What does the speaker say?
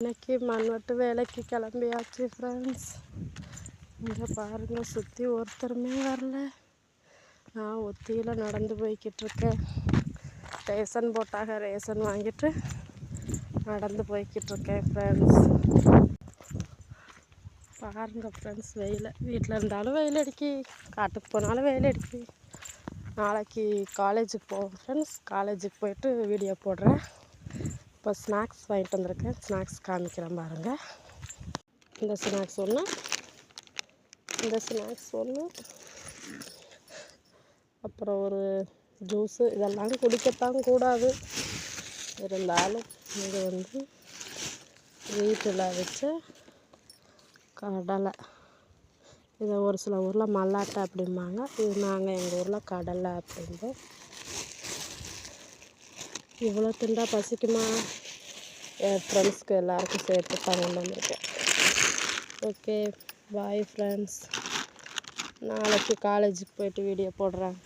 இன்னைக்கு மண்வெட்டு வேலைக்கு கிளம்பியாச்சு ஃப்ரெண்ட்ஸ். இங்கே பாருங்கள், சுற்றி ஒருத்தருமே வரல. நான் ஒத்தியில் நடந்து போய்கிட்டு இருக்கேன். ரேஷன் போட்டாக ரேஷன் வாங்கிட்டு நடந்து போய்கிட்டு இருக்கேன் ஃப்ரெண்ட்ஸ். பாருங்கள் ஃப்ரெண்ட்ஸ், வெயில் வீட்டில் இருந்தாலும் வெயில் அடிக்கி, காட்டுக்கு போனாலும் வெயில் அடிக்கி. நாளைக்கு காலேஜுக்கு போவோம் ஃப்ரெண்ட்ஸ். காலேஜுக்கு போயிட்டு வீடியோ போடுறேன். இப்போ ஸ்நாக்ஸ் வாங்கிட்டு வந்திருக்கேன். ஸ்நாக்ஸ் காமிக்கிறேன் பாருங்கள். இந்த ஸ்நாக்ஸ் ஒன்று, இந்த ஸ்நாக்ஸ் ஒன்று, அப்புறம் ஒரு ஜூஸு. இதெல்லாம் குடிக்கத்தான் கூடாது, இருந்தாலும் இது வந்து வீட்டில் வச்ச கடலை. இதை ஒரு சில ஊரில் மல்லாட்டை அப்படிம்பாங்க, இது நாங்கள் எங்கள் ஊரில் கடலை அப்படிம்போம். இவ்வளோ திண்டா பசிக்குமா? என் ஃப்ரெண்ட்ஸ்க்கு எல்லாருக்கும் சேர்த்து கொண்டு வந்திருக்கேன். Okay, bye friends. நாளைக்கு காலேஜுக்கு போயிட்டு வீடியோ போடுறேன்.